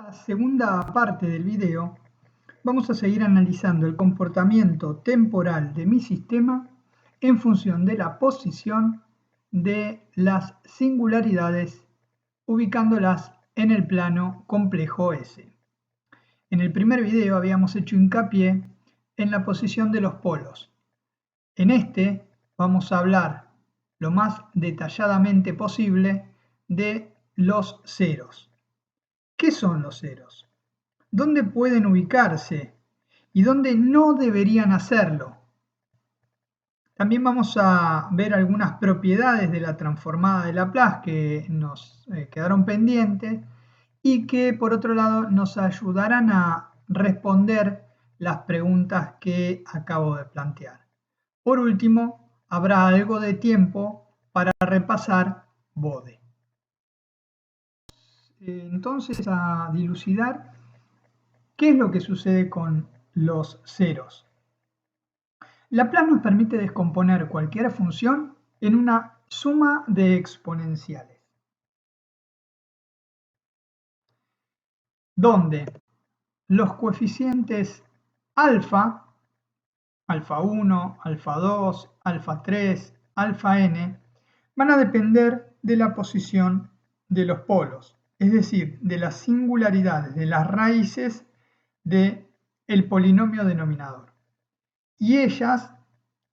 La segunda parte del video vamos a seguir analizando el comportamiento temporal de mi sistema en función de la posición de las singularidades, ubicándolas en el plano complejo S. En el primer video habíamos hecho hincapié en la posición de los polos. En este vamos a hablar lo más detalladamente posible de los ceros. ¿Qué son los ceros? ¿Dónde pueden ubicarse y dónde no deberían hacerlo? También vamos a ver algunas propiedades de la transformada de Laplace que nos quedaron pendientes y que por otro lado nos ayudarán a responder las preguntas que acabo de plantear. Por último, habrá algo de tiempo para repasar BODE. Entonces, a dilucidar ¿qué es lo que sucede con los ceros? Laplace nos permite descomponer cualquier función en una suma de exponenciales, donde los coeficientes alfa, alfa 1, alfa 2, alfa 3, alfa n, van a depender de la posición de los polos, es decir, de las singularidades, de las raíces del polinomio denominador. Y ellas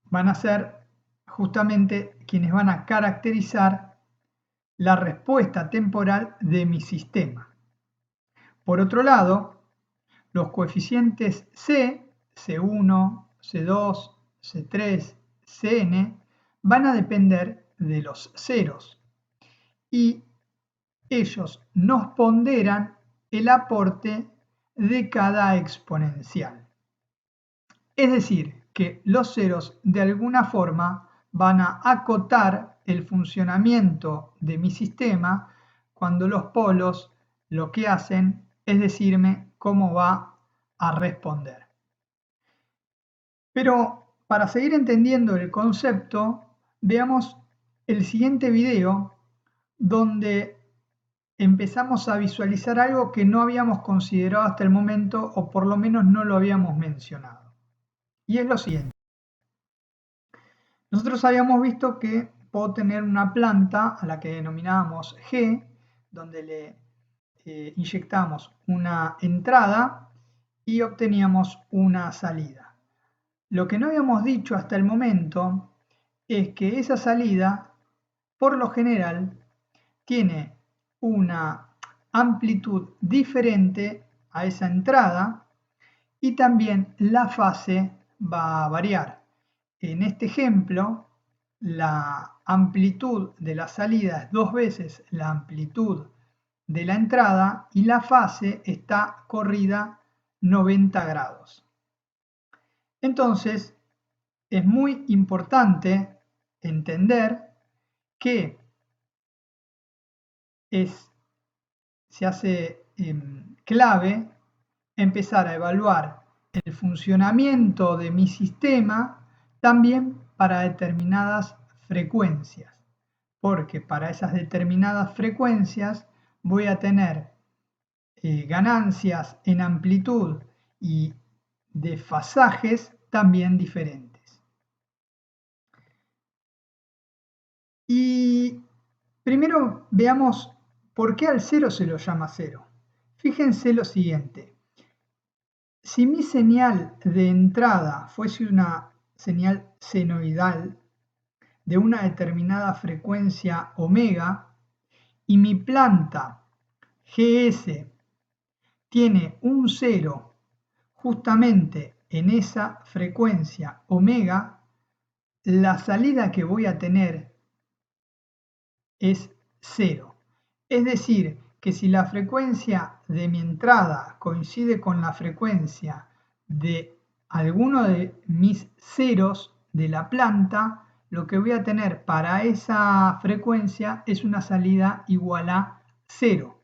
van a ser justamente quienes van a caracterizar la respuesta temporal de mi sistema. Por otro lado, los coeficientes C, C1, C2, C3, Cn, van a depender de los ceros y ellos nos ponderan el aporte de cada exponencial. Es decir, que los ceros de alguna forma van a acotar el funcionamiento de mi sistema cuando los polos lo que hacen es decirme cómo va a responder. Pero para seguir entendiendo el concepto, veamos el siguiente video donde empezamos a visualizar algo que no habíamos considerado hasta el momento o por lo menos no lo habíamos mencionado. Y es lo siguiente. Nosotros habíamos visto que puedo tener una planta a la que denominábamos G, donde le inyectamos una entrada y obteníamos una salida. Lo que no habíamos dicho hasta el momento es que esa salida, por lo general, tiene una amplitud diferente a esa entrada y también la fase va a variar. En este ejemplo, la amplitud de la salida es 2 veces la amplitud de la entrada y la fase está corrida 90 grados. Entonces, es muy importante entender que se hace clave empezar a evaluar el funcionamiento de mi sistema también para determinadas frecuencias, porque para esas determinadas frecuencias voy a tener ganancias en amplitud y desfasajes también diferentes. Y primero veamos por qué al cero se lo llama cero. Fíjense lo siguiente. Si mi señal de entrada fuese una señal senoidal de una determinada frecuencia omega y mi planta GS tiene un cero justamente en esa frecuencia omega, la salida que voy a tener es cero. Es decir, que si la frecuencia de mi entrada coincide con la frecuencia de alguno de mis ceros de la planta, lo que voy a tener para esa frecuencia es una salida igual a 0.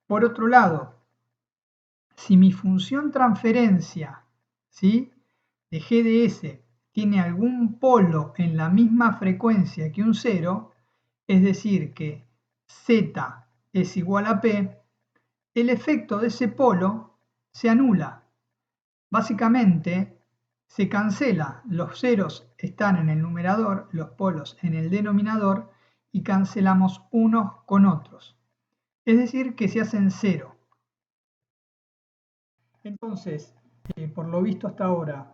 Por otro lado, si mi función transferencia, ¿sí?, de G de S tiene algún polo en la misma frecuencia que un 0, es decir, que Z es igual a P, el efecto de ese polo se anula. Básicamente se cancela, los ceros están en el numerador, los polos en el denominador y cancelamos unos con otros. Es decir, que se hacen cero. Entonces, por lo visto hasta ahora,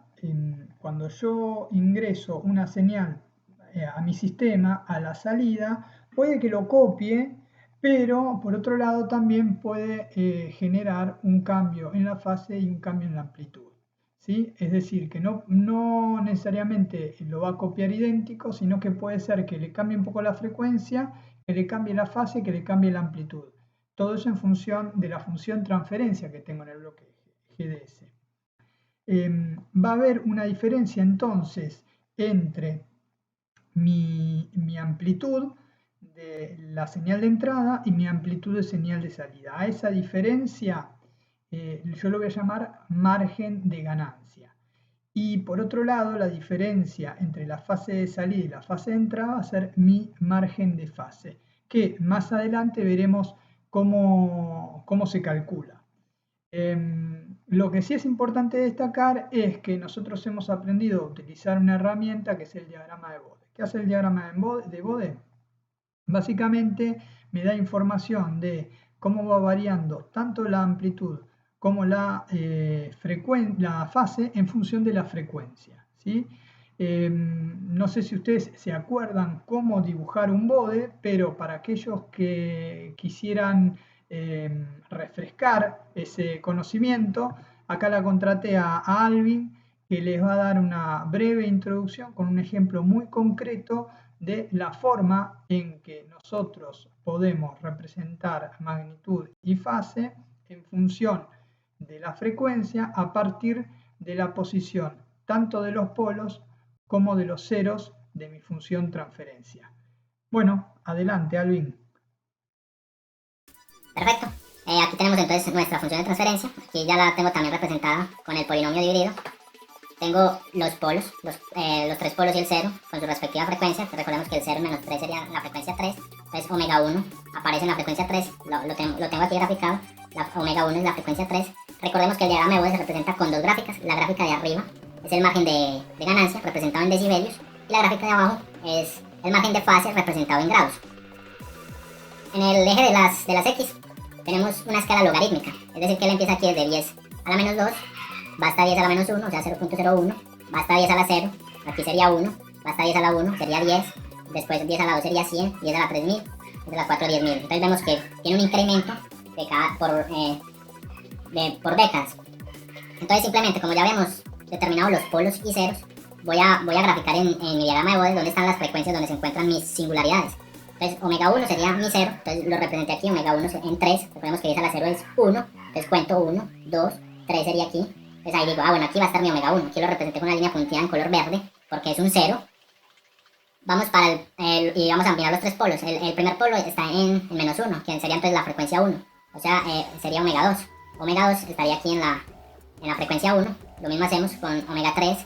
cuando yo ingreso una señal a mi sistema, a la salida, puede que lo copie, pero por otro lado también puede generar un cambio en la fase y un cambio en la amplitud. ¿Sí? Es decir, que no necesariamente lo va a copiar idéntico, sino que puede ser que le cambie un poco la frecuencia, que le cambie la fase, que le cambie la amplitud. Todo eso en función de la función transferencia que tengo en el bloque GDS. Va a haber una diferencia entonces entre mi amplitud de la señal de entrada y mi amplitud de señal de salida. A esa diferencia yo lo voy a llamar margen de ganancia. Y por otro lado, la diferencia entre la fase de salida y la fase de entrada va a ser mi margen de fase, que más adelante veremos cómo se calcula. Lo que sí es importante destacar es que nosotros hemos aprendido a utilizar una herramienta que es el diagrama de Bode. ¿Qué hace el diagrama de Bode? Básicamente me da información de cómo va variando tanto la amplitud como la fase en función de la frecuencia, ¿sí? No sé si ustedes se acuerdan cómo dibujar un bode, pero para aquellos que quisieran refrescar ese conocimiento, acá la contraté a Alvin, que les va a dar una breve introducción con un ejemplo muy concreto de la forma en que nosotros podemos representar magnitud y fase en función de la frecuencia a partir de la posición tanto de los polos como de los ceros de mi función transferencia. Bueno, adelante, Alvin. Perfecto. Aquí tenemos entonces nuestra función de transferencia. Aquí ya la tengo también representada con el polinomio dividido. Tengo los polos, los 3 polos y el 0 con su respectiva frecuencia. Recordemos que el 0 menos 3 sería la frecuencia 3. Entonces omega 1 aparece en la frecuencia 3. Lo tengo aquí graficado. La omega 1 es la frecuencia 3. Recordemos que el diagrama de Bode se representa con dos gráficas. La gráfica de arriba es el margen de ganancia representado en decibelios. Y la gráfica de abajo es el margen de fase representado en grados. En el eje de las X tenemos una escala logarítmica. Es decir, que él empieza aquí desde 10 a la menos 2. Va hasta 10 a la menos 1, o sea 0.01, va hasta 10 a la 0, aquí sería 1, va hasta 10 a la 1, sería 10, después 10 a la 2 sería 100, 10 a la 3000, 10 a la 4, 10.000. Entonces vemos que tiene un incremento por décadas. Entonces simplemente, como ya habíamos determinado los polos y ceros, voy a graficar en mi diagrama de Bode dónde están las frecuencias donde se encuentran mis singularidades. Entonces omega 1 sería mi 0, entonces lo representé aquí, omega 1 en 3, recordemos que 10 a la 0 es 1, entonces cuento 1, 2, 3 sería aquí. Entonces ahí digo, bueno, aquí va a estar mi omega 1. Aquí lo representé con una línea punteada en color verde, porque es un 0. Vamos para y vamos a ampliar los 3 polos. El primer polo está en menos 1, que sería entonces la frecuencia 1. O sea, sería omega 2. Omega 2 estaría aquí en la frecuencia 1. Lo mismo hacemos con omega 3,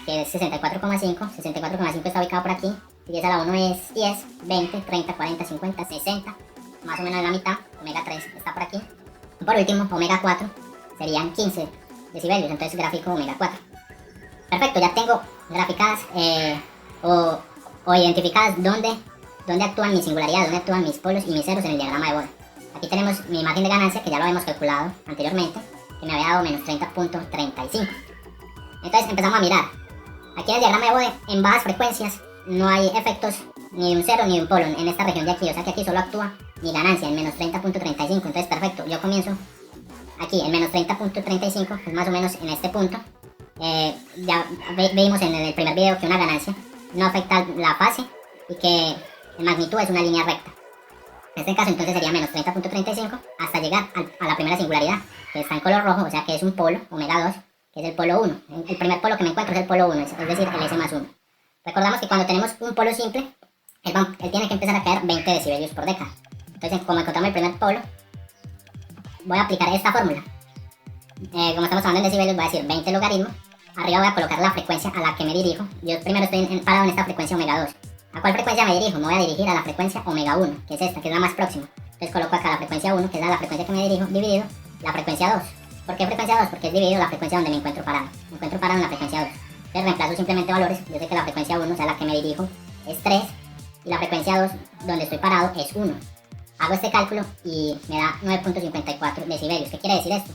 que es 64,5. 64,5 está ubicado por aquí. 10 a la 1 es 10, 20, 30, 40, 50, 60. Más o menos en la mitad. Omega 3 está por aquí. Y por último, omega 4 serían 15 decibelios, entonces gráfico omega 4. Perfecto, ya tengo graficadas o identificadas dónde actúan mis singularidades, dónde actúan mis polos y mis ceros en el diagrama de Bode. Aquí tenemos mi margen de ganancia, que ya lo habíamos calculado anteriormente, que me había dado menos 30.35. Entonces empezamos a mirar. Aquí en el diagrama de Bode, en bajas frecuencias, no hay efectos ni de un cero ni de un polo en esta región de aquí, o sea que aquí solo actúa mi ganancia en menos 30.35. Entonces perfecto, yo comienzo aquí en menos 30.35, pues más o menos en este punto. Ya vimos en el primer video que una ganancia no afecta la fase y que la magnitud es una línea recta. En este caso entonces sería menos 30.35 hasta llegar a la primera singularidad, que está en color rojo, o sea que es un polo, omega 2, que es el polo 1. El primer polo que me encuentro es el polo 1, es decir, el S más 1. Recordamos que cuando tenemos un polo simple, él tiene que empezar a caer 20 decibelios por década. Entonces, como encontramos el primer polo, voy a aplicar esta fórmula. Como estamos hablando en decibelios, voy a decir 20 logaritmo. Arriba voy a colocar la frecuencia a la que me dirijo. Yo primero estoy parado en esta frecuencia omega 2. ¿A cuál frecuencia me dirijo? Me voy a dirigir a la frecuencia omega 1, que es esta, que es la más próxima. Entonces coloco acá la frecuencia 1, que es la frecuencia que me dirijo, dividido la frecuencia 2. ¿Por qué frecuencia 2? Porque es dividido la frecuencia donde me encuentro parado. Me encuentro parado en la frecuencia 2. Entonces reemplazo simplemente valores. Yo sé que la frecuencia 1, o sea, la que me dirijo, es 3. Y la frecuencia 2, donde estoy parado, es 1. Hago este cálculo y me da 9.54 decibelios. ¿Qué quiere decir esto?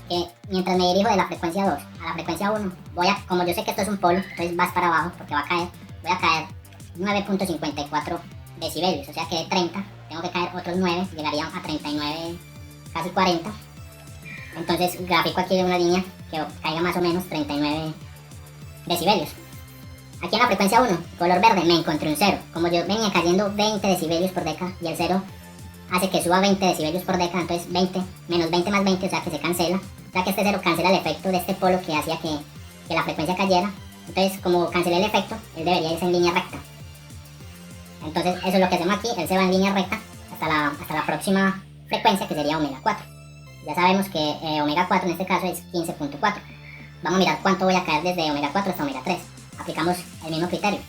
Que mientras me dirijo de la frecuencia 2 a la frecuencia 1, como yo sé que esto es un polo, entonces vas para abajo porque voy a caer 9.54 decibelios. O sea que de 30 tengo que caer otros 9, llegaría a 39, casi 40. Entonces grafico aquí de una línea que caiga más o menos 39 decibelios. Aquí en la frecuencia 1, color verde, me encontré un 0. Como yo venía cayendo 20 decibelios por deca y el 0 hace que suba 20 decibelios por deca, entonces 20 menos 20 más 20, o sea que se cancela. O sea que este 0 cancela el efecto de este polo que hacía que la frecuencia cayera. Entonces como cancelé el efecto, él debería irse en línea recta. Entonces eso es lo que hacemos aquí, él se va en línea recta hasta la próxima frecuencia, que sería omega 4. Ya sabemos que omega 4 en este caso es 15.4. Vamos a mirar cuánto voy a caer desde omega 4 hasta omega 3. Aplicamos el mismo criterio.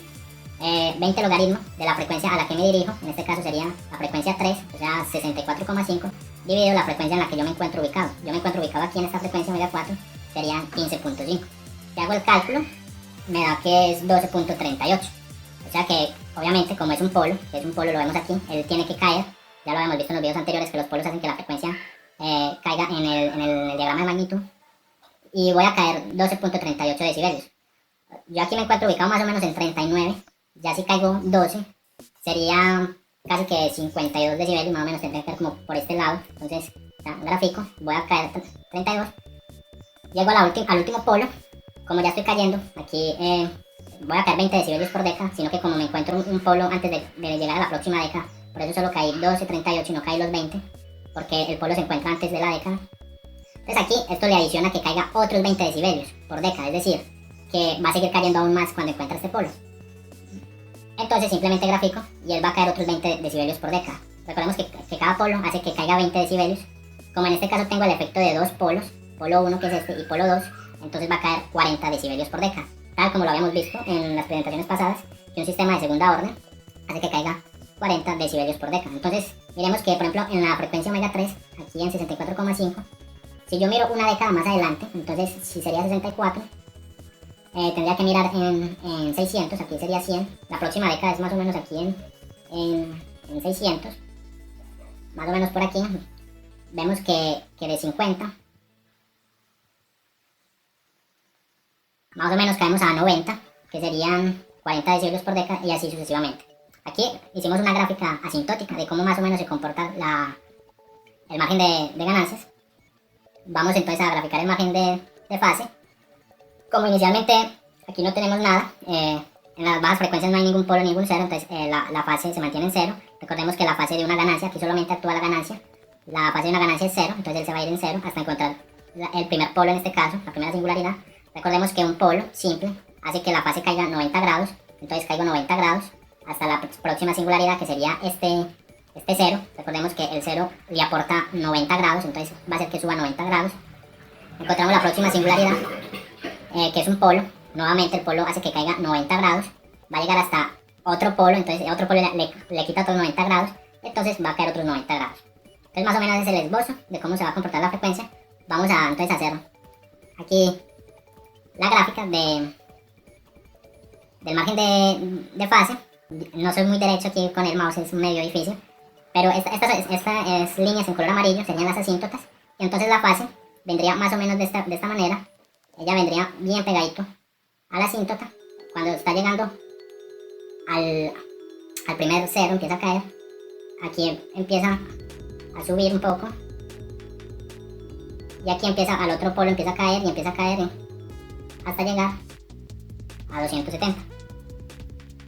20 logaritmos de la frecuencia a la que me dirijo, en este caso sería la frecuencia 3, o sea 64,5, dividido la frecuencia en la que yo me encuentro ubicado. Yo me encuentro ubicado aquí en esta frecuencia omega 4, serían 15.5. Si hago el cálculo, me da que es 12.38. O sea que, obviamente, como es un polo, lo vemos aquí, él tiene que caer. Ya lo habíamos visto en los videos anteriores, que los polos hacen que la frecuencia caiga en el diagrama de magnitud. Y voy a caer 12.38 decibelios. Yo aquí me encuentro ubicado más o menos en 39. Ya si caigo 12, sería casi que 52 decibelios, más o menos tendría que caer como por este lado. Entonces, ya, grafico, voy a caer 32. Llego al último polo. Como ya estoy cayendo, aquí voy a caer 20 decibelios por deca, sino que como me encuentro un polo antes de llegar a la próxima década, por eso solo caí 12.38 y no caí los 20, porque el polo se encuentra antes de la década. Entonces aquí esto le adiciona que caiga otros 20 decibelios por década, es decir, que va a seguir cayendo aún más cuando encuentre este polo. Entonces simplemente grafico y él va a caer otros 20 decibelios por década. Recordemos que cada polo hace que caiga 20 decibelios. Como en este caso tengo el efecto de dos polos, polo 1 que es este y polo 2, entonces va a caer 40 decibelios por década. Tal como lo habíamos visto en las presentaciones pasadas, que un sistema de segunda orden hace que caiga 40 decibelios por década. Entonces miremos que por ejemplo en la frecuencia omega 3, aquí en 64,5, si yo miro una década más adelante, entonces si sería 64, tendría que mirar en 600, aquí sería 100. La próxima década es más o menos aquí en 600. Más o menos por aquí. Vemos que de 50, más o menos caemos a 90, que serían 40 decibelios por década y así sucesivamente. Aquí hicimos una gráfica asintótica de cómo más o menos se comporta el margen de ganancias. Vamos entonces a graficar el margen de fase. Como inicialmente aquí no tenemos nada, en las bajas frecuencias no hay ningún polo, ningún cero, entonces la fase se mantiene en cero. Recordemos que la fase de una ganancia, aquí solamente actúa la ganancia, la fase de una ganancia es cero, entonces él se va a ir en cero hasta encontrar el primer polo en este caso, la primera singularidad. Recordemos que un polo simple hace que la fase caiga 90 grados, entonces caigo 90 grados hasta la próxima singularidad, que sería este cero. Recordemos que el cero le aporta 90 grados, entonces va a hacer que suba 90 grados. Encontramos la próxima singularidad, que es un polo. Nuevamente el polo hace que caiga 90 grados, va a llegar hasta otro polo, entonces otro polo le quita otros 90 grados, entonces va a caer otros 90 grados. Entonces más o menos es el esbozo de cómo se va a comportar la frecuencia. Vamos a entonces hacer aquí la gráfica del margen de fase. No soy muy derecho aquí con el mouse, es medio difícil, pero estas líneas en color amarillo serían las asíntotas, y entonces la fase vendría más o menos de esta manera. Ella vendría bien pegadito a la asíntota. Cuando está llegando al primer cero, empieza a caer. Aquí empieza a subir un poco. Y aquí empieza al otro polo, empieza a caer y empieza a caer hasta llegar a 270.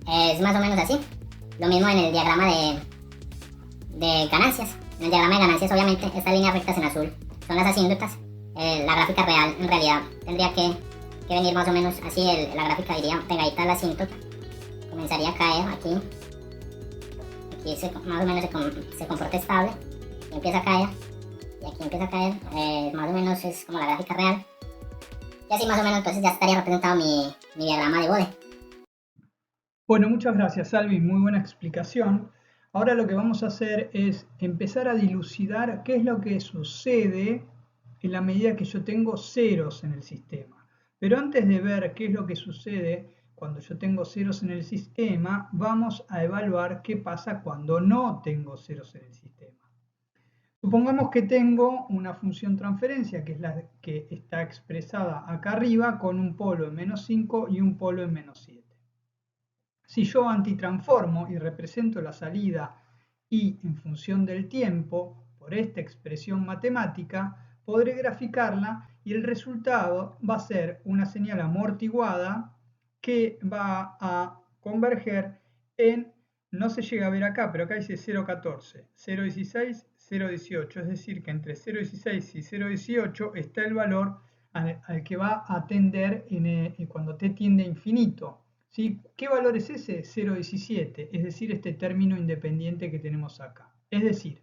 Es más o menos así. Lo mismo en el diagrama de ganancias. En el diagrama de ganancias, obviamente, estas líneas rectas en azul son las asíntotas. La gráfica real, en realidad, tendría que venir más o menos así. La gráfica iría pegadita a la asíntota. Comenzaría a caer aquí. Aquí más o menos se comporta estable. Y empieza a caer. Y aquí empieza a caer. Más o menos es como la gráfica real. Y así más o menos entonces ya estaría representado mi diagrama de Bode. Bueno, muchas gracias, Salvi. Muy buena explicación. Ahora lo que vamos a hacer es empezar a dilucidar qué es lo que sucede en la medida que yo tengo ceros en el sistema. Pero antes de ver qué es lo que sucede cuando yo tengo ceros en el sistema, vamos a evaluar qué pasa cuando no tengo ceros en el sistema. Supongamos que tengo una función transferencia, que es la que está expresada acá arriba, con un polo en menos 5 y un polo en menos 7. Si yo antitransformo y represento la salida y en función del tiempo por esta expresión matemática, podré graficarla y el resultado va a ser una señal amortiguada que va a converger en, no se llega a ver acá, pero acá dice 0,14, 0,16, 0,18, es decir, que entre 0,16 y 0,18 está el valor al que va a tender cuando t tiende a infinito. ¿Sí? ¿Qué valor es ese? 0,17, es decir, este término independiente que tenemos acá. Es decir,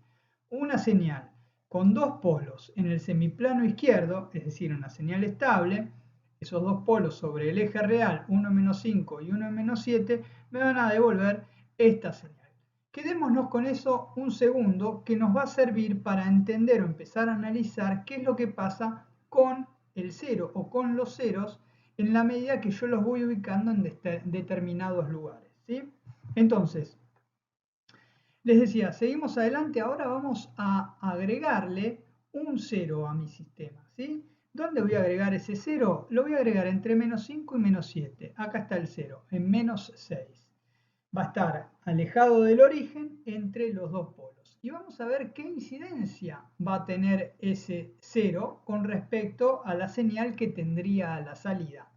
una señal con dos polos en el semiplano izquierdo, es decir, una señal estable, esos dos polos sobre el eje real, uno en menos 5 y uno en menos 7, me van a devolver esta señal. Quedémonos con eso un segundo, que nos va a servir para entender o empezar a analizar qué es lo que pasa con el cero o con los ceros en la medida que yo los voy ubicando en determinados lugares, ¿sí? Entonces, les decía, seguimos adelante, ahora vamos a agregarle un 0 a mi sistema, ¿sí? ¿Dónde voy a agregar ese 0? Lo voy a agregar entre menos 5 y menos 7. Acá está el 0, en menos 6. Va a estar alejado del origen entre los dos polos. Y vamos a ver qué incidencia va a tener ese 0 con respecto a la señal que tendría a la salida.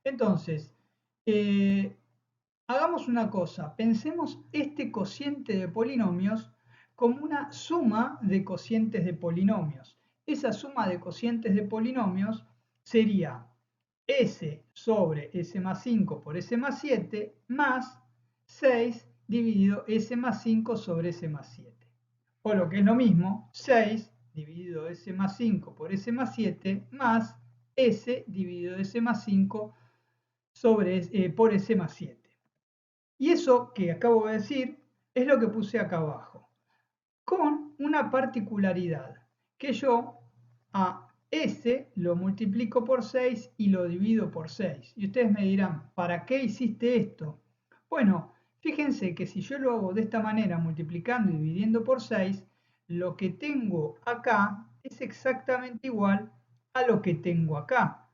Entonces, hagamos una cosa, pensemos este cociente de polinomios como una suma de cocientes de polinomios. Esa suma de cocientes de polinomios sería s sobre s más 5 por s más 7 más 6 dividido s más 5 sobre s más 7. O lo que es lo mismo, 6 dividido s más 5 por s más 7 más s dividido s más 5 por s más 7. Y eso que acabo de decir es lo que puse acá abajo, con una particularidad, que yo a S lo multiplico por 6 y lo divido por 6. Y ustedes me dirán, ¿para qué hiciste esto? Bueno, fíjense que si yo lo hago de esta manera, multiplicando y dividiendo por 6, lo que tengo acá es exactamente igual a lo que tengo acá.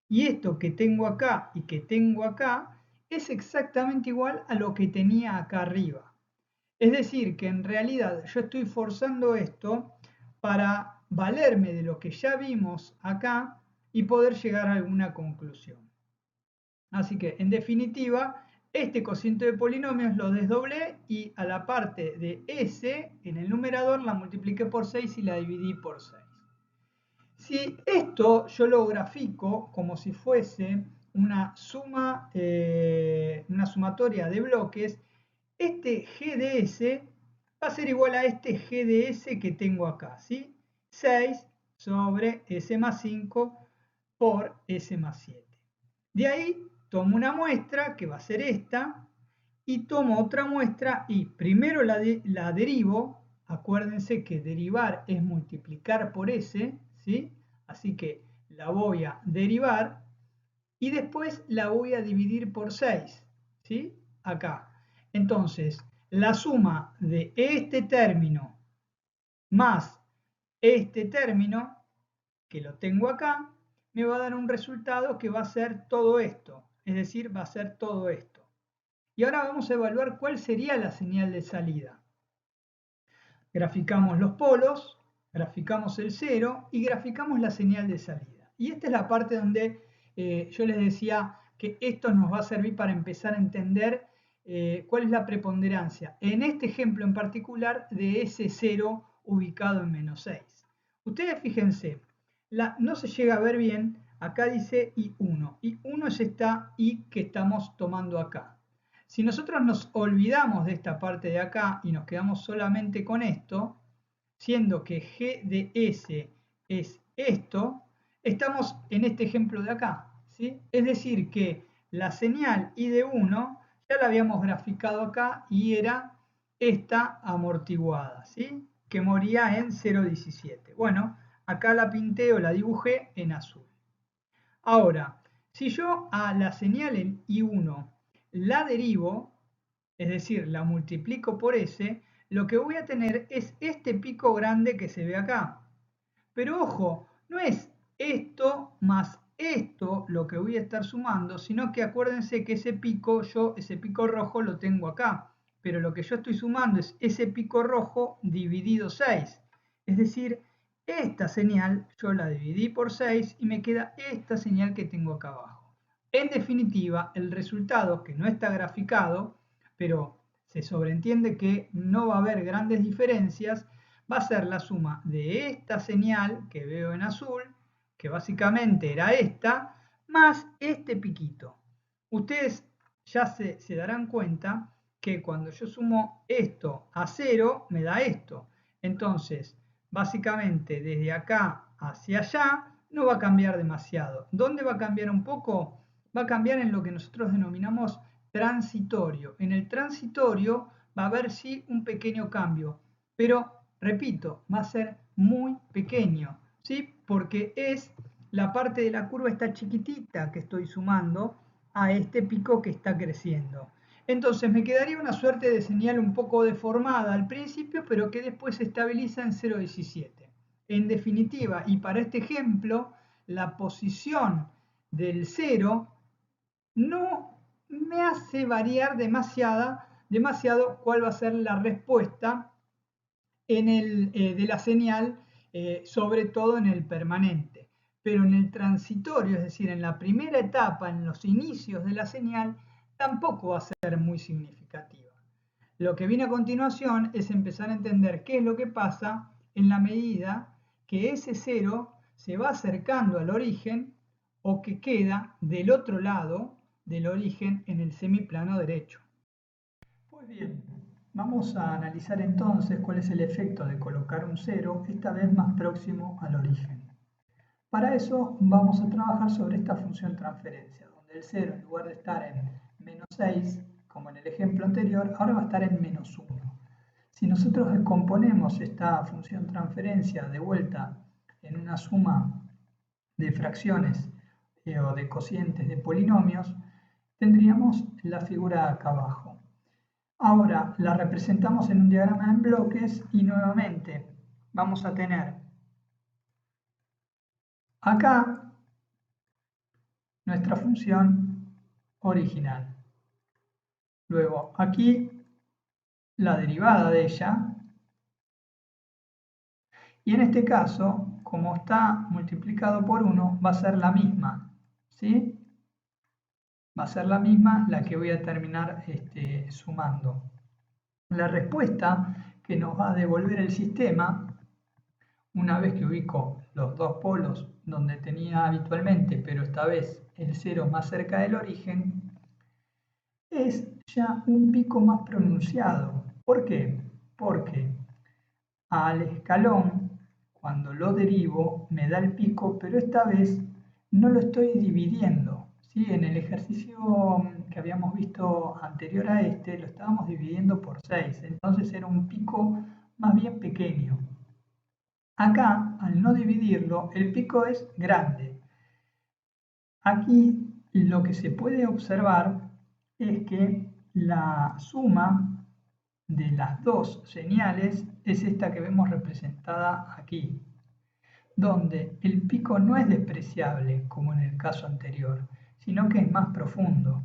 Y esto que tengo acá y que tengo acá es exactamente igual a lo que tenía acá arriba. Es decir, que en realidad yo estoy forzando esto para valerme de lo que ya vimos acá y poder llegar a alguna conclusión. Así que, en definitiva, este cociente de polinomios lo desdoblé y a la parte de s en el numerador la multipliqué por 6 y la dividí por 6. Si esto yo lo grafico como si fuese una sumatoria de bloques, este G de S va a ser igual a este G de S que tengo acá, ¿sí? 6 sobre S más 5 por S más 7. De ahí tomo una muestra, que va a ser esta, y tomo otra muestra y primero la derivo. Acuérdense que derivar es multiplicar por S, ¿sí? Así que la voy a derivar y después la voy a dividir por 6, ¿sí? Acá. Entonces, la suma de este término más este término, que lo tengo acá, me va a dar un resultado que va a ser todo esto, es decir, va a ser todo esto. Y ahora vamos a evaluar cuál sería la señal de salida. Graficamos los polos, graficamos el 0 y graficamos la señal de salida. Y esta es la parte donde yo les decía que esto nos va a servir para empezar a entender cuál es la preponderancia, en este ejemplo en particular, de ese 0 ubicado en menos 6. Ustedes fíjense, no se llega a ver bien, acá dice I1. I1 es esta I que estamos tomando acá. Si nosotros nos olvidamos de esta parte de acá y nos quedamos solamente con esto, siendo que G de S es esto, estamos en este ejemplo de acá, ¿sí? Es decir, que la señal I de 1 ya la habíamos graficado acá y era esta amortiguada, ¿sí? Que moría en 0,17. Bueno, acá la pinté o la dibujé en azul. Ahora, si yo a la señal en I1 la derivo, es decir, la multiplico por S, lo que voy a tener es este pico grande que se ve acá. Pero ojo, no es esto más esto lo que voy a estar sumando, sino que acuérdense que ese pico rojo lo tengo acá, pero lo que yo estoy sumando es ese pico rojo dividido 6. Es decir, esta señal yo la dividí por 6 y me queda esta señal que tengo acá abajo. En definitiva, el resultado, que no está graficado, pero se sobreentiende que no va a haber grandes diferencias, va a ser la suma de esta señal que veo en azul, que básicamente era esta, más este piquito. Ustedes ya se darán cuenta que cuando yo sumo esto a 0, me da esto. Entonces, básicamente desde acá hacia allá no va a cambiar demasiado. ¿Dónde va a cambiar un poco? Va a cambiar en lo que nosotros denominamos transitorio. En el transitorio va a haber sí un pequeño cambio, pero repito, va a ser muy pequeño, ¿sí? Porque es la parte de la curva esta chiquitita que estoy sumando a este pico que está creciendo. Entonces me quedaría una suerte de señal un poco deformada al principio, pero que después se estabiliza en 0,17. En definitiva, y para este ejemplo, la posición del 0 no me hace variar demasiado cuál va a ser la respuesta de la señal, sobre todo en el permanente. Pero en el transitorio, es decir, en la primera etapa, en los inicios de la señal, tampoco va a ser muy significativa. Lo que viene a continuación es empezar a entender qué es lo que pasa en la medida que ese cero se va acercando al origen o que queda del otro lado del origen en el semiplano derecho. Pues bien, vamos a analizar entonces cuál es el efecto de colocar un cero, esta vez más próximo al origen. Para eso vamos a trabajar sobre esta función transferencia, donde el 0 en lugar de estar en menos 6, como en el ejemplo anterior, ahora va a estar en menos 1. Si nosotros descomponemos esta función transferencia de vuelta en una suma de fracciones o de cocientes de polinomios, tendríamos la figura acá abajo. Ahora la representamos en un diagrama en bloques y nuevamente vamos a tener acá nuestra función original. Luego aquí la derivada de ella. Y en este caso, como está multiplicado por 1, va a ser la misma. ¿Sí? Va a ser la misma la que voy a terminar sumando. La respuesta que nos va a devolver el sistema, una vez que ubico los dos polos donde tenía habitualmente, pero esta vez el 0 más cerca del origen, es ya un pico más pronunciado. ¿Por qué? Porque al escalón, cuando lo derivo, me da el pico, pero esta vez no lo estoy dividiendo. ¿Sí? En el ejercicio que habíamos visto anterior a este, lo estábamos dividiendo por 6, entonces era un pico más bien pequeño. Acá, al no dividirlo, el pico es grande. Aquí lo que se puede observar es que la suma de las dos señales es esta que vemos representada aquí, donde el pico no es despreciable como en el caso anterior, sino que es más profundo.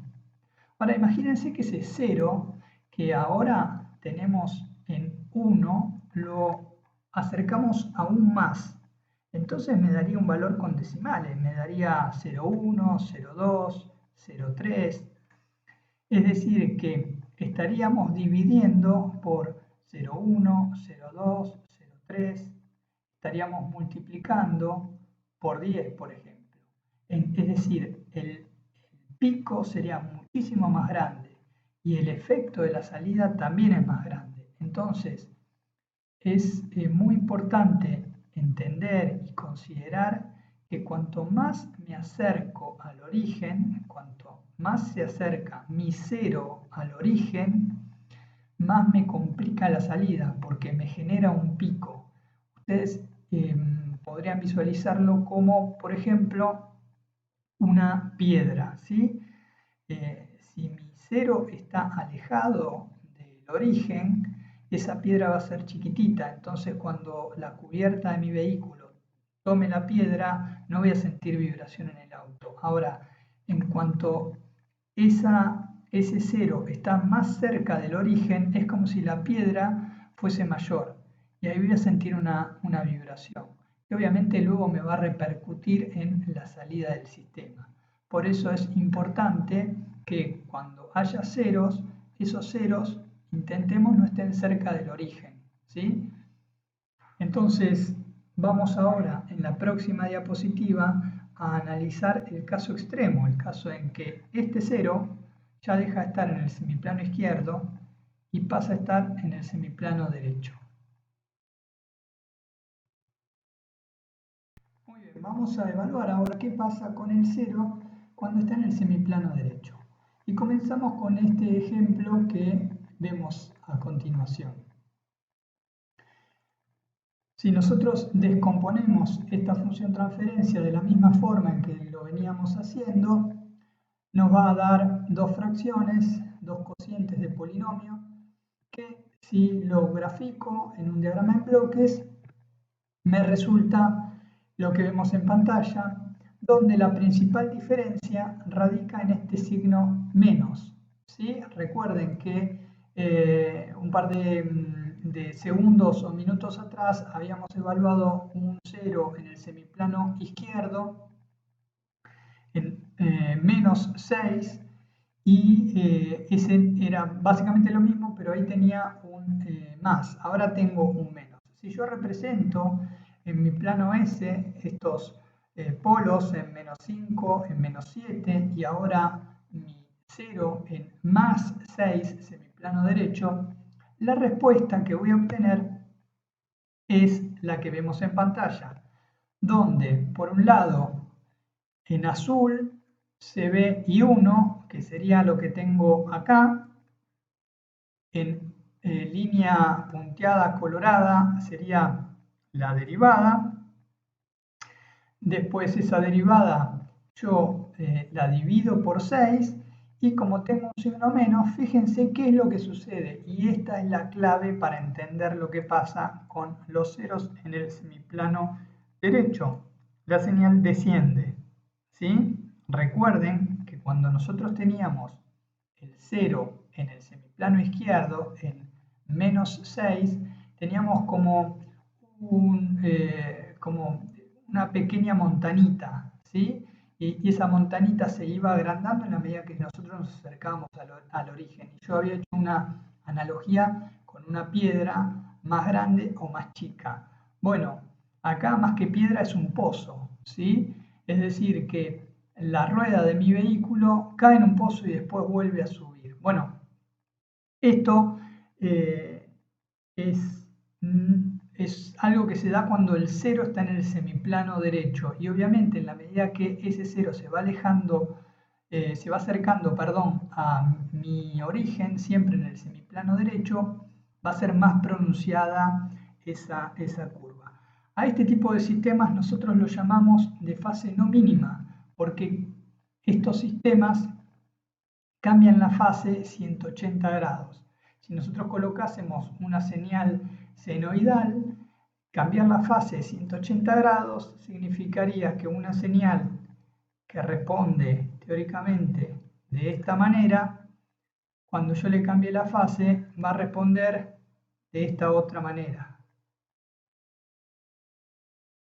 Ahora imagínense que ese 0 que ahora tenemos en 1 lo acercamos aún más. Entonces me daría un valor con decimales, me daría 0,1, 0,2, 0,3. Es decir, que estaríamos dividiendo por 0,1, 0,2, 0,3, estaríamos multiplicando por 10, por ejemplo. Es decir, el pico sería muchísimo más grande y el efecto de la salida también es más grande. Entonces, es muy importante entender y considerar que cuanto más me acerco al origen, cuanto más se acerca mi cero al origen, más me complica la salida porque me genera un pico. Ustedes podrían visualizarlo como, por ejemplo, una piedra, ¿sí? Si mi cero está alejado del origen, esa piedra va a ser chiquitita, entonces cuando la cubierta de mi vehículo tome la piedra, no voy a sentir vibración en el auto. Ahora, en cuanto ese cero está más cerca del origen, es como si la piedra fuese mayor y ahí voy a sentir una vibración. Y obviamente luego me va a repercutir en la salida del sistema. Por eso es importante que cuando haya ceros, esos ceros intentemos no estén cerca del origen, ¿sí? Entonces, vamos ahora en la próxima diapositiva a analizar el caso extremo, el caso en que este cero ya deja de estar en el semiplano izquierdo y pasa a estar en el semiplano derecho. Muy bien, vamos a evaluar ahora qué pasa con el cero cuando está en el semiplano derecho. Y comenzamos con este ejemplo que vemos a continuación. Si nosotros descomponemos esta función transferencia de la misma forma en que lo veníamos haciendo, nos va a dar dos fracciones, dos cocientes de polinomio, que si lo grafico en un diagrama en bloques, me resulta lo que vemos en pantalla, donde la principal diferencia radica en este signo menos, ¿sí? Recuerden que un par de segundos o minutos atrás habíamos evaluado un 0 en el semiplano izquierdo en menos 6 y ese era básicamente lo mismo, pero ahí tenía un más, ahora tengo un menos. Si yo represento en mi plano S estos polos en menos 5, en menos 7 y ahora mi 0 en más 6, semiplano derecho, la respuesta que voy a obtener es la que vemos en pantalla, donde por un lado en azul se ve I1, que sería lo que tengo acá, en línea punteada colorada sería la derivada, después esa derivada yo la divido por 6 y como tengo un signo menos, fíjense qué es lo que sucede y esta es la clave para entender lo que pasa con los ceros en el semiplano derecho. La señal desciende, ¿sí? Recuerden que cuando nosotros teníamos el 0 en el semiplano izquierdo, en menos 6, teníamos como una pequeña montanita, ¿sí? Y esa montanita se iba agrandando en la medida que nosotros nos acercábamos al origen. Y yo había hecho una analogía con una piedra más grande o más chica. Bueno, acá más que piedra es un pozo, ¿sí? Es decir, que la rueda de mi vehículo cae en un pozo y después vuelve a subir. Bueno, esto es algo que se da cuando el cero está en el semiplano derecho y obviamente en la medida que ese cero se va alejando, se va acercando, perdón, a mi origen, siempre en el semiplano derecho, va a ser más pronunciada esa curva. A este tipo de sistemas nosotros los llamamos de fase no mínima, porque estos sistemas cambian la fase 180 grados. Si nosotros colocásemos una señal senoidal, cambiar la fase 180 grados significaría que una señal que responde teóricamente de esta manera, cuando yo le cambie la fase, va a responder de esta otra manera.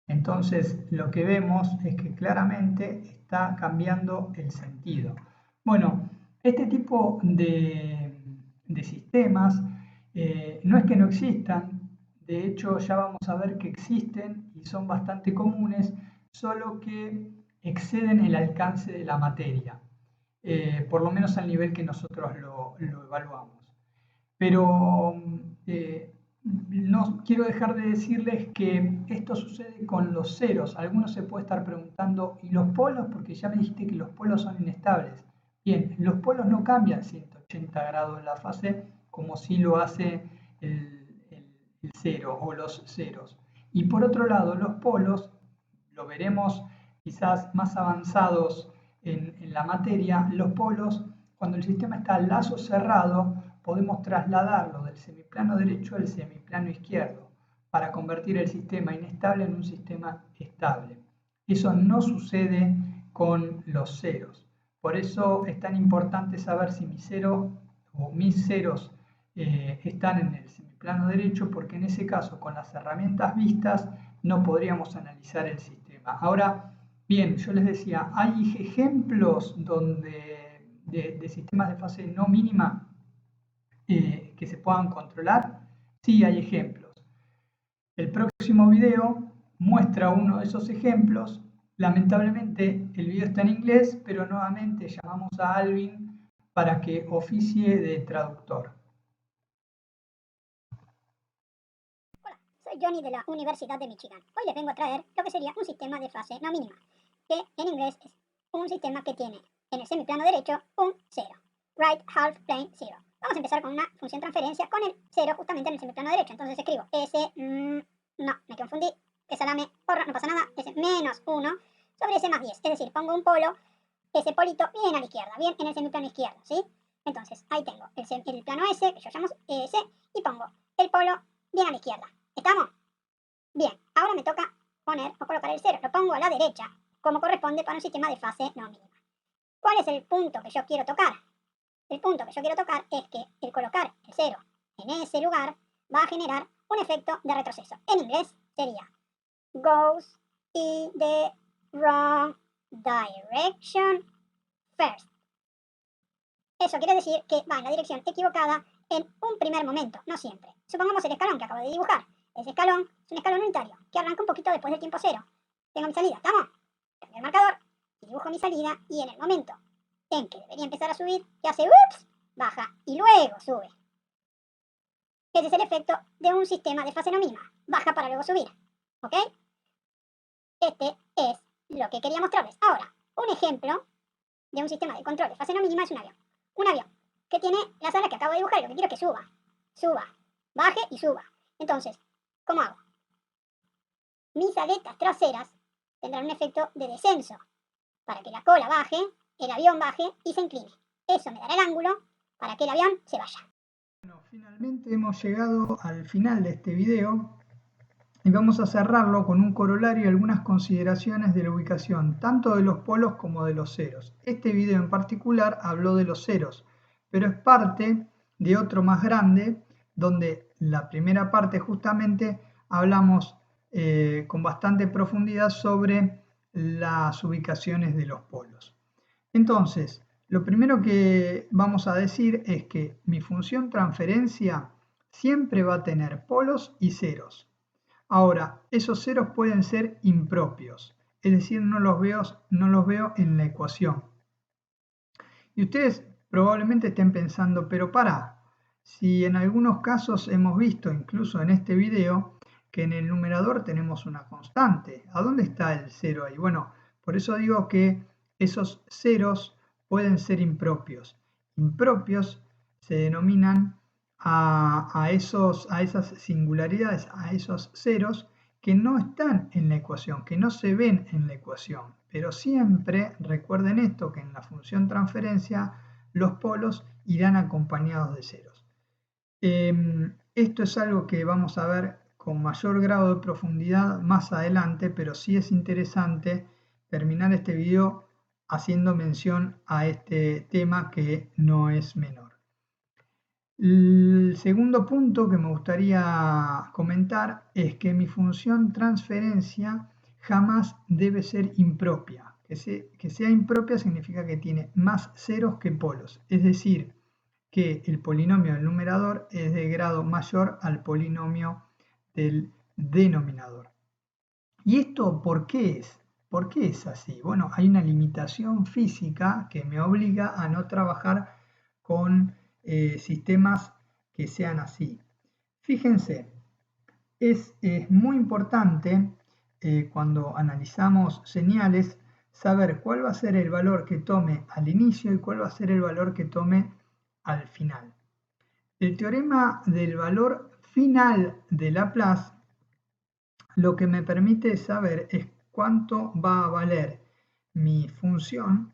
Entonces lo que vemos es que claramente está cambiando el sentido. Bueno, este tipo de sistemas no es que no existan, de hecho ya vamos a ver que existen y son bastante comunes, solo que exceden el alcance de la materia, por lo menos al nivel que nosotros lo evaluamos. Pero no quiero dejar de decirles que esto sucede con los ceros. Algunos se puede estar preguntando, ¿y los polos? Porque ya me dijiste que los polos son inestables. Bien, los polos no cambian 180 grados en la fase como sí lo hace el cero o los ceros. Y por otro lado, los polos, lo veremos quizás más avanzados en la materia, los polos, cuando el sistema está al lazo cerrado, podemos trasladarlo del semiplano derecho al semiplano izquierdo para convertir el sistema inestable en un sistema estable. Eso no sucede con los ceros. Por eso es tan importante saber si mi cero o mis ceros están en el semiplano derecho, porque en ese caso, con las herramientas vistas, no podríamos analizar el sistema. Ahora, bien, yo les decía, hay ejemplos de sistemas de fase no mínima que se puedan controlar. Sí, hay ejemplos. El próximo video muestra uno de esos ejemplos. Lamentablemente el video está en inglés, pero nuevamente llamamos a Alvin para que oficie de traductor. Soy Johnny de la Universidad de Michigan. Hoy les vengo a traer lo que sería un sistema de fase no mínima, que en inglés es un sistema que tiene en el semiplano derecho un 0, right half plane 0. Vamos a empezar con una función transferencia con el 0 justamente en el semiplano derecho. Entonces escribo S, no, me confundí, que salame, porra, no pasa nada, S menos 1 sobre S más 10. Es decir, pongo un polo, ese polito bien a la izquierda, bien en el semiplano izquierdo, ¿sí? Entonces ahí tengo el plano S, que yo llamo S, y pongo el polo bien a la izquierda. ¿Estamos? Bien, ahora me toca poner o colocar el 0. Lo pongo a la derecha, como corresponde para un sistema de fase no mínima. ¿Cuál es el punto que yo quiero tocar? El punto que yo quiero tocar es que el colocar el 0 en ese lugar va a generar un efecto de retroceso. En inglés sería goes in the wrong direction first. Eso quiere decir que va en la dirección equivocada en un primer momento, no siempre. Supongamos el escalón que acabo de dibujar. Ese escalón es un escalón unitario que arranca un poquito después del tiempo 0. Tengo mi salida, ¿estamos? Cambio el marcador y dibujo mi salida, y en el momento en que debería empezar a subir, ¿qué hace? ¡Ups! Baja y luego sube. Ese es el efecto de un sistema de fase no mínima. Baja para luego subir. ¿Ok? Este es lo que quería mostrarles. Ahora, un ejemplo de un sistema de control de fase no mínima es un avión. Un avión que tiene las alas que acabo de dibujar y lo que quiero es que suba. Suba. Baje y suba. Entonces, ¿cómo hago? Mis aletas traseras tendrán un efecto de descenso para que la cola baje, el avión baje y se incline. Eso me dará el ángulo para que el avión se vaya. Bueno, finalmente hemos llegado al final de este video y vamos a cerrarlo con un corolario y algunas consideraciones de la ubicación tanto de los polos como de los ceros. Este video en particular habló de los ceros, pero es parte de otro más grande donde la primera parte justamente hablamos con bastante profundidad sobre las ubicaciones de los polos. Entonces, lo primero que vamos a decir es que mi función transferencia siempre va a tener polos y ceros. Ahora, esos ceros pueden ser impropios, es decir, no los veo en la ecuación. Y ustedes probablemente estén pensando, pero si en algunos casos hemos visto, incluso en este video, que en el numerador tenemos una constante, ¿a dónde está el cero ahí? Bueno, por eso digo que esos ceros pueden ser impropios. Impropios se denominan a esas singularidades, a esos ceros que no están en la ecuación, que no se ven en la ecuación. Pero siempre recuerden esto, que en la función transferencia los polos irán acompañados de ceros. Esto es algo que vamos a ver con mayor grado de profundidad más adelante, pero sí es interesante terminar este video haciendo mención a este tema que no es menor. El segundo punto que me gustaría comentar es que mi función transferencia jamás debe ser impropia. Que sea impropia significa que tiene más ceros que polos, es decir, que el polinomio del numerador es de grado mayor al polinomio del denominador. ¿Y esto por qué es? ¿Por qué es así? Bueno, hay una limitación física que me obliga a no trabajar con sistemas que sean así. Fíjense, es muy importante cuando analizamos señales saber cuál va a ser el valor que tome al inicio y cuál va a ser el valor que tome al final. El teorema del valor final de Laplace lo que me permite saber es cuánto va a valer mi función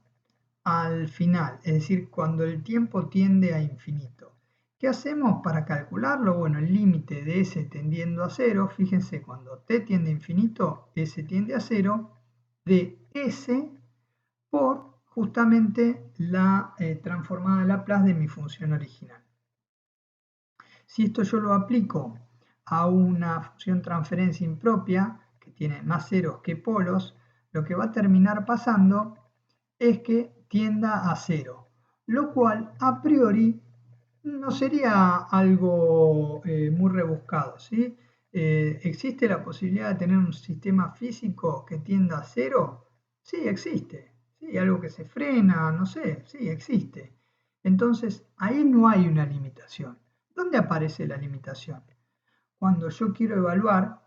al final, es decir, cuando el tiempo tiende a infinito. ¿Qué hacemos para calcularlo? Bueno, el límite de s tendiendo a 0, fíjense, cuando t tiende a infinito, s tiende a 0, de s por justamente la transformada de Laplace de mi función original. Si esto yo lo aplico a una función transferencia impropia, que tiene más ceros que polos, lo que va a terminar pasando es que tienda a 0, lo cual a priori no sería algo muy rebuscado, ¿sí? ¿Existe la posibilidad de tener un sistema físico que tienda a 0? Sí, existe. Sí, algo que se frena, no sé, sí, existe. Entonces, ahí no hay una limitación. ¿Dónde aparece la limitación? Cuando yo quiero evaluar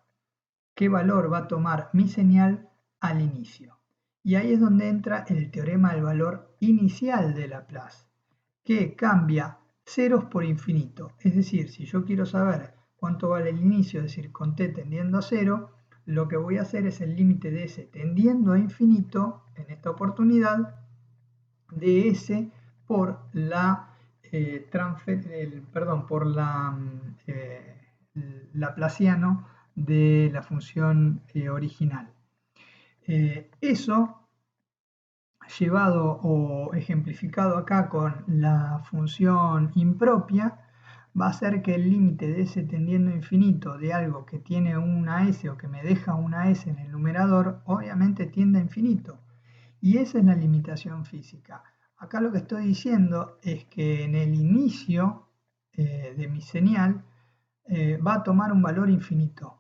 qué valor va a tomar mi señal al inicio. Y ahí es donde entra el teorema del valor inicial de Laplace, que cambia ceros por infinito. Es decir, si yo quiero saber cuánto vale el inicio, es decir, con t tendiendo a 0, lo que voy a hacer es el límite de s tendiendo a infinito, en esta oportunidad, de s por la laplaciano de la función original. Eso llevado o ejemplificado acá con la función impropia va a ser que el límite de s tendiendo a infinito de algo que tiene una s o que me deja una s en el numerador, obviamente tiende a infinito. Y esa es la limitación física. Acá lo que estoy diciendo es que en el inicio de mi señal va a tomar un valor infinito.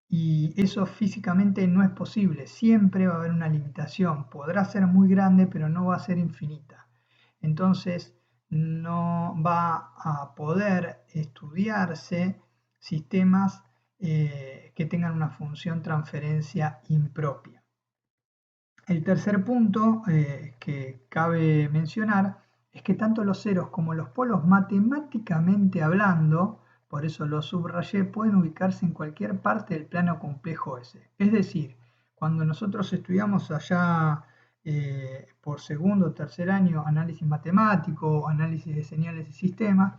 Y eso físicamente no es posible. Siempre va a haber una limitación. Podrá ser muy grande, pero no va a ser infinita. Entonces, no va a poder estudiarse sistemas que tengan una función transferencia impropia. El tercer punto que cabe mencionar es que tanto los ceros como los polos, matemáticamente hablando, por eso los subrayé, pueden ubicarse en cualquier parte del plano complejo S. Es decir, cuando nosotros estudiamos allá por segundo o tercer año análisis matemático, análisis de señales y sistemas,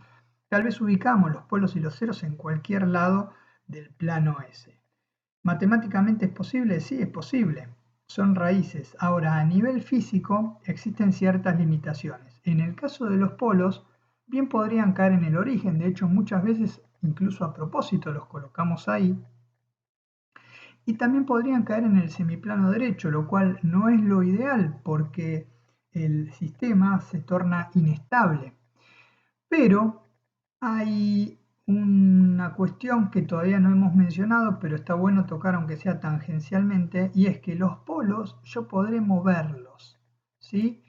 tal vez ubicamos los polos y los ceros en cualquier lado del plano S. ¿Matemáticamente es posible? Sí, es posible. Son raíces. Ahora, a nivel físico existen ciertas limitaciones. En el caso de los polos, bien podrían caer en el origen. De hecho, muchas veces, incluso a propósito, los colocamos ahí. Y también podrían caer en el semiplano derecho, lo cual no es lo ideal porque el sistema se torna inestable. Pero hay una cuestión que todavía no hemos mencionado, pero está bueno tocar aunque sea tangencialmente, y es que los polos yo podré moverlos, ¿sí?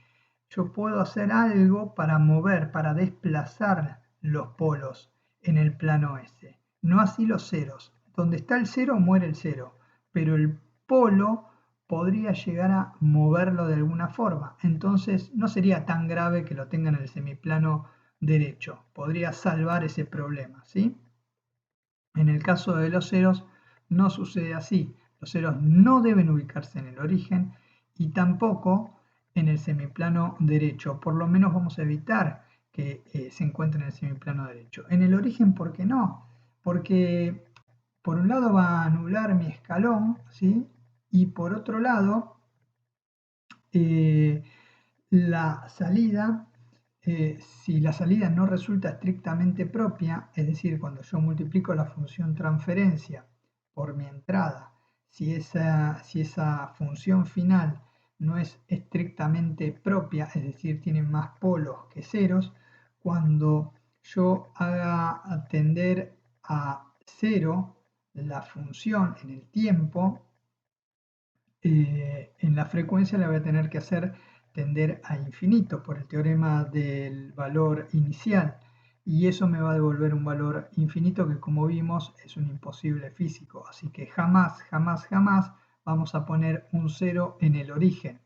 Yo puedo hacer algo para mover, para desplazar los polos en el plano S. No así los ceros. Donde está el cero muere el cero, pero el polo podría llegar a moverlo de alguna forma. Entonces no sería tan grave que lo tenga en el semiplano derecho. Podría salvar ese problema, ¿sí? En el caso de los ceros no sucede así. Los ceros no deben ubicarse en el origen y tampoco en el semiplano derecho. Por lo menos vamos a evitar que se encuentre en el semiplano derecho. En el origen, ¿por qué no? Porque por un lado va a anular mi escalón, ¿sí? Y por otro lado, la salida, si la salida no resulta estrictamente propia, es decir, cuando yo multiplico la función transferencia por mi entrada, si esa función final no es estrictamente propia, es decir, tiene más polos que ceros, cuando yo haga tender a cero la función en el tiempo, en la frecuencia la voy a tener que hacer tender a infinito por el teorema del valor inicial, y eso me va a devolver un valor infinito que, como vimos, es un imposible físico, así que jamás, jamás, jamás vamos a poner un cero en el origen.